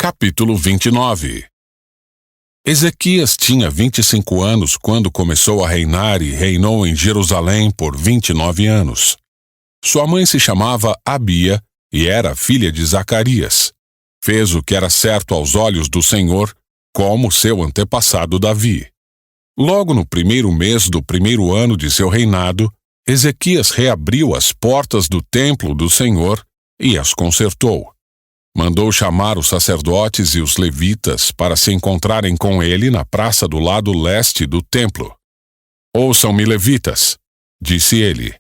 Capítulo 29. Ezequias tinha 25 anos quando começou a reinar e reinou em Jerusalém por 29 anos. Sua mãe se chamava Abia e era filha de Zacarias. Fez o que era certo aos olhos do Senhor, como seu antepassado Davi. Logo no primeiro mês do primeiro ano de seu reinado, Ezequias reabriu as portas do templo do Senhor e as consertou. Mandou chamar os sacerdotes e os levitas para se encontrarem com ele na praça do lado leste do templo. Ouçam-me, levitas, disse ele.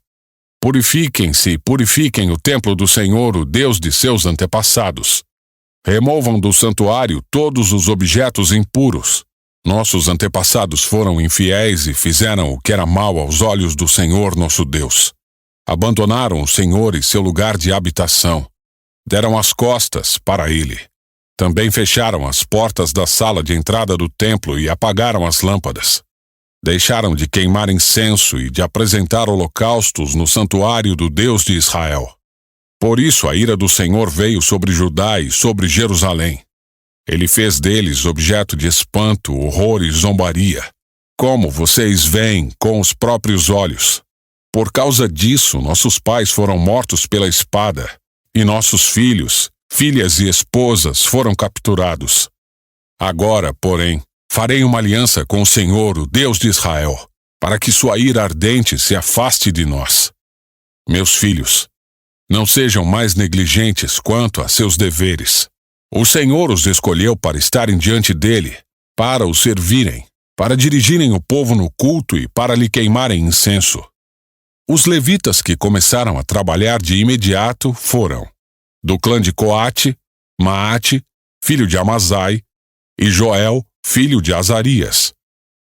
Purifiquem-se e purifiquem o templo do Senhor, o Deus de seus antepassados. Removam do santuário todos os objetos impuros. Nossos antepassados foram infiéis e fizeram o que era mal aos olhos do Senhor nosso Deus. Abandonaram o Senhor e seu lugar de habitação. Deram as costas para ele. Também fecharam as portas da sala de entrada do templo e apagaram as lâmpadas. Deixaram de queimar incenso e de apresentar holocaustos no santuário do Deus de Israel. Por isso a ira do Senhor veio sobre Judá e sobre Jerusalém. Ele fez deles objeto de espanto, horror e zombaria, como vocês veem com os próprios olhos. Por causa disso, nossos pais foram mortos pela espada, e nossos filhos, filhas e esposas foram capturados. Agora, porém, farei uma aliança com o Senhor, o Deus de Israel, para que sua ira ardente se afaste de nós. Meus filhos, não sejam mais negligentes quanto a seus deveres. O Senhor os escolheu para estarem diante dele, para o servirem, para dirigirem o povo no culto e para lhe queimarem incenso. Os levitas que começaram a trabalhar de imediato foram: do clã de Coate, Maate, filho de Amazai, e Joel, filho de Azarias.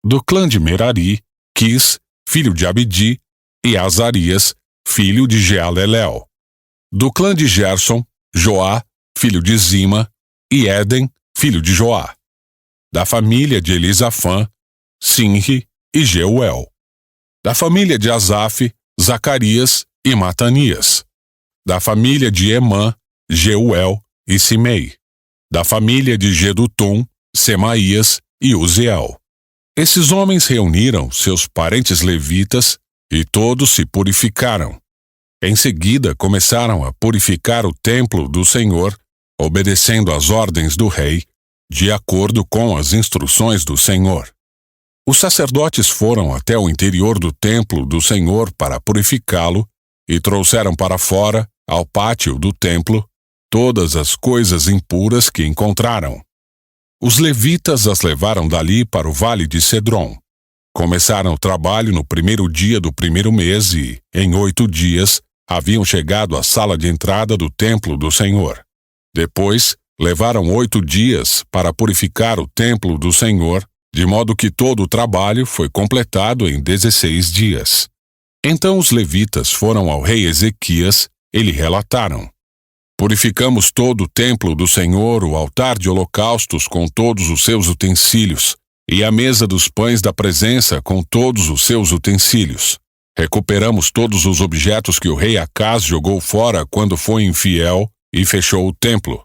Do clã de Merari, Quis, filho de Abdi, e Azarias, filho de Jealelel. Do clã de Gerson, Joá, filho de Zima, e Éden, filho de Joá. Da família de Elisafã, Sinri e Jeuel. Da família de Asaf, Zacarias e Matanias. Da família de Emã, Jeuel e Simei. Da família de Gedutum, Semaías e Uziel. Esses homens reuniram seus parentes levitas e todos se purificaram. Em seguida começaram a purificar o templo do Senhor, obedecendo às ordens do rei, de acordo com as instruções do Senhor. Os sacerdotes foram até o interior do templo do Senhor para purificá-lo e trouxeram para fora, ao pátio do templo, todas as coisas impuras que encontraram. Os levitas as levaram dali para o vale de Cedron. Começaram o trabalho no primeiro dia do primeiro mês e, em 8 dias, haviam chegado à sala de entrada do templo do Senhor. Depois, levaram 8 dias para purificar o templo do Senhor, de modo que todo o trabalho foi completado em 16 dias. Então os levitas foram ao rei Ezequias e lhe relataram: Purificamos todo o templo do Senhor, o altar de holocaustos com todos os seus utensílios, e a mesa dos pães da presença com todos os seus utensílios. Recuperamos todos os objetos que o rei Acaz jogou fora quando foi infiel e fechou o templo.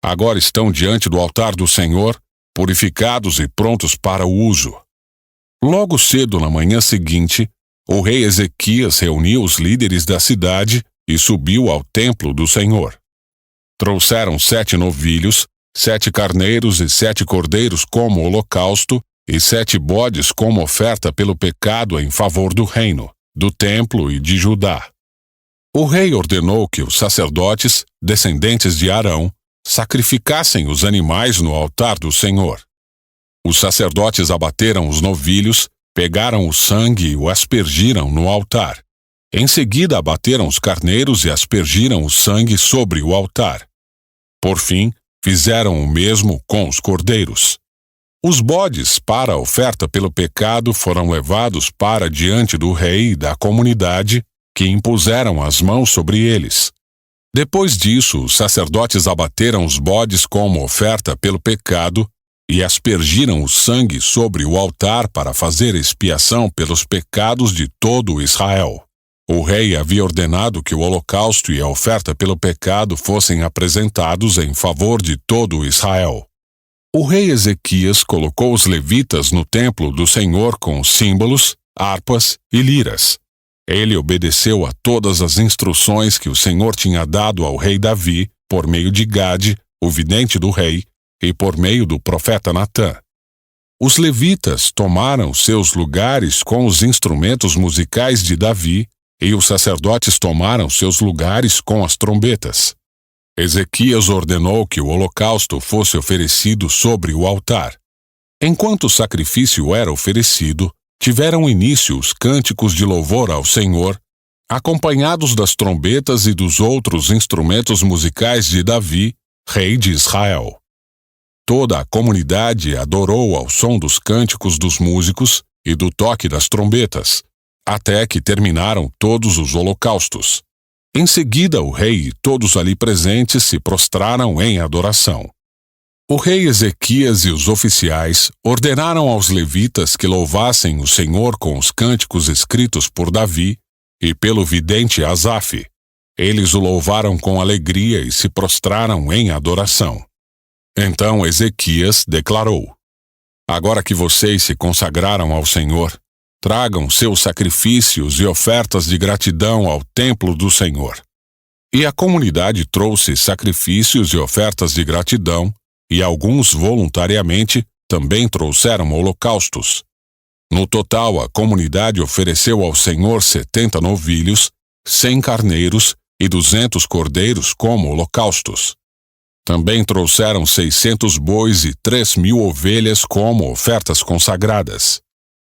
Agora estão diante do altar do Senhor, purificados e prontos para o uso. Logo cedo na manhã seguinte, o rei Ezequias reuniu os líderes da cidade e subiu ao templo do Senhor. Trouxeram 7 novilhos, 7 carneiros e 7 cordeiros como holocausto e 7 bodes como oferta pelo pecado em favor do reino, do templo e de Judá. O rei ordenou que os sacerdotes, descendentes de Arão, sacrificassem os animais no altar do Senhor. Os sacerdotes abateram os novilhos, pegaram o sangue e o aspergiram no altar. Em seguida abateram os carneiros e aspergiram o sangue sobre o altar. Por fim, fizeram o mesmo com os cordeiros. Os bodes para a oferta pelo pecado foram levados para diante do rei e da comunidade, que impuseram as mãos sobre eles. Depois disso, os sacerdotes abateram os bodes como oferta pelo pecado e aspergiram o sangue sobre o altar para fazer expiação pelos pecados de todo Israel. O rei havia ordenado que o holocausto e a oferta pelo pecado fossem apresentados em favor de todo Israel. O rei Ezequias colocou os levitas no templo do Senhor com símbolos, harpas e liras. Ele obedeceu a todas as instruções que o Senhor tinha dado ao rei Davi por meio de Gade, o vidente do rei, e por meio do profeta Natã. Os levitas tomaram seus lugares com os instrumentos musicais de Davi, e os sacerdotes tomaram seus lugares com as trombetas. Ezequias ordenou que o holocausto fosse oferecido sobre o altar. Enquanto o sacrifício era oferecido, tiveram início os cânticos de louvor ao Senhor, acompanhados das trombetas e dos outros instrumentos musicais de Davi, rei de Israel. Toda a comunidade adorou ao som dos cânticos dos músicos e do toque das trombetas, até que terminaram todos os holocaustos. Em seguida, o rei e todos ali presentes se prostraram em adoração. O rei Ezequias e os oficiais ordenaram aos levitas que louvassem o Senhor com os cânticos escritos por Davi e pelo vidente Asaf. Eles o louvaram com alegria e se prostraram em adoração. Então Ezequias declarou: Agora que vocês se consagraram ao Senhor, tragam seus sacrifícios e ofertas de gratidão ao templo do Senhor. E a comunidade trouxe sacrifícios e ofertas de gratidão, e alguns voluntariamente também trouxeram holocaustos. No total, a comunidade ofereceu ao Senhor 70 novilhos, 100 carneiros e 200 cordeiros como holocaustos. Também trouxeram 600 bois e 3.000 ovelhas como ofertas consagradas.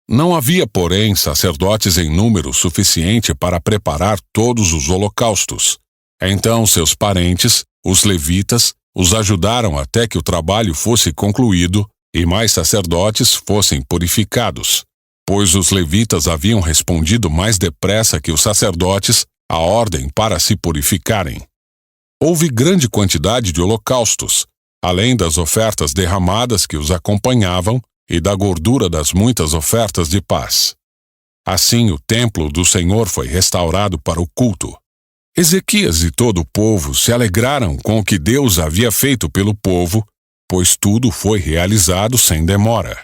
Não havia, porém, sacerdotes em número suficiente para preparar todos os holocaustos. Então seus parentes, os levitas, os ajudaram até que o trabalho fosse concluído e mais sacerdotes fossem purificados, pois os levitas haviam respondido mais depressa que os sacerdotes à ordem para se purificarem. Houve grande quantidade de holocaustos, além das ofertas derramadas que os acompanhavam e da gordura das muitas ofertas de paz. Assim, o templo do Senhor foi restaurado para o culto. Ezequias e todo o povo se alegraram com o que Deus havia feito pelo povo, pois tudo foi realizado sem demora.